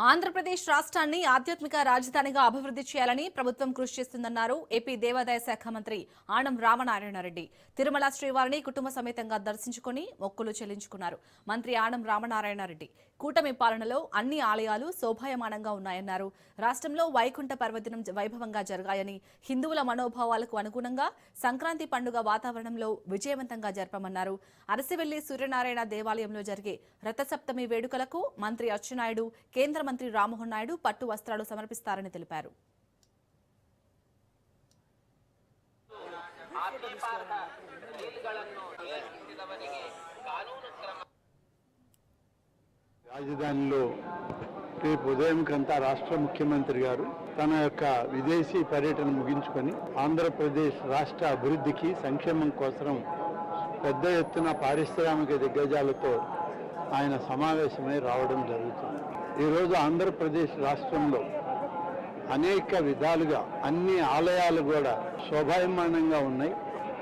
ఆంధ్రప్రదేశ్ రాష్ట్రాన్ని ఆధ్యాత్మిక రాజధానిగా అభివృద్ధి చేయాలని ప్రభుత్వం కృషి చేస్తుందన్నారు ఏపీ దేవాదాయ శాఖ మంత్రి ఆనం రామనారాయణ రెడ్డి. తిరుమల శ్రీవారిని కుటుంబ సమేతంగా దర్శించుకుని మొక్కులు చెల్లించుకున్నారు. మంత్రి ఆనం రామనారాయణ రెడ్డి కూటమి పాలనలో అన్ని ఆలయాలు శోభాయమానంగా ఉన్నాయన్నారు. రాష్ట్రంలో వైకుంఠ పర్వదినం వైభవంగా జరగాయని, హిందువుల మనోభావాలకు అనుగుణంగా సంక్రాంతి పండుగ వాతావరణంలో విజయవంతంగా జరపమన్నారు. అరసివెల్లి సూర్యనారాయణ దేవాలయంలో జరిగే రథసప్తమి వేడుకలకు మంత్రి అచ్చెన్నాయుడు, కేంద్ర మంత్రి రామ్మోహన్ నాయుడు పట్టు వస్త్రాలు సమర్పిస్తారని తెలిపారు. రాజధానిలో రేపు ఉదయంకంతా రాష్ట్ర ముఖ్యమంత్రి గారు తన యొక్క విదేశీ పర్యటన ముగించుకొని ఆంధ్రప్రదేశ్ రాష్ట్ర అభివృద్ధికి, సంక్షేమం కోసం పెద్ద ఎత్తున పారిశ్రామిక దిగ్గజాలతో ఆయన సమావేశమై రావడం జరుగుతుంది. ఈరోజు ఆంధ్రప్రదేశ్ రాష్ట్రంలో అనేక విధాలుగా అన్ని ఆలయాలు కూడా శోభాయమానంగా ఉన్నాయి.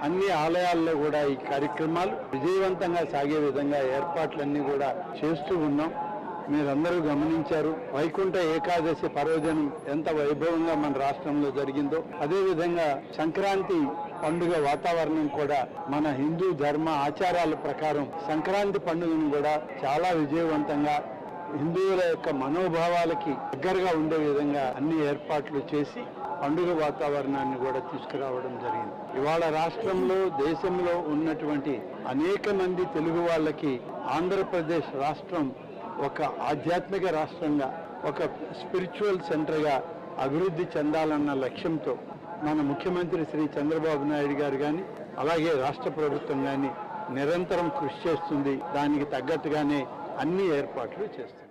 అన్ని ఆలయాల్లో కూడా ఈ కార్యక్రమాలు విజయవంతంగా సాగే విధంగా ఏర్పాట్లన్నీ కూడా చేస్తూ ఉన్నాం. మీరందరూ గమనించారు, వైకుంఠ ఏకాదశి పర్వదినం ఎంత వైభవంగా మన రాష్ట్రంలో జరిగిందో, అదేవిధంగా సంక్రాంతి పండుగ వాతావరణం కూడా మన హిందూ ధర్మ ఆచారాల ప్రకారం సంక్రాంతి పండుగను కూడా చాలా విజయవంతంగా హిందువుల యొక్క మనోభావాలకి దగ్గరగా ఉండే విధంగా అన్ని ఏర్పాట్లు చేసి పండుగ వాతావరణాన్ని కూడా తీసుకురావడం జరిగింది. ఇవాళ రాష్ట్రంలో, దేశంలో ఉన్నటువంటి అనేక మంది తెలుగు వాళ్ళకి ఆంధ్రప్రదేశ్ రాష్ట్రం ఒక ఆధ్యాత్మిక రాష్ట్రంగా, ఒక స్పిరిచువల్ సెంటర్గా అభివృద్ధి చెందాలన్న లక్ష్యంతో మన ముఖ్యమంత్రి శ్రీ చంద్రబాబు నాయుడు గారు కానీ, అలాగే రాష్ట్ర ప్రభుత్వం కానీ నిరంతరం కృషి చేస్తుంది. దానికి తగ్గట్టుగానే అన్ని ఏర్పాట్లు చేస్తుంది.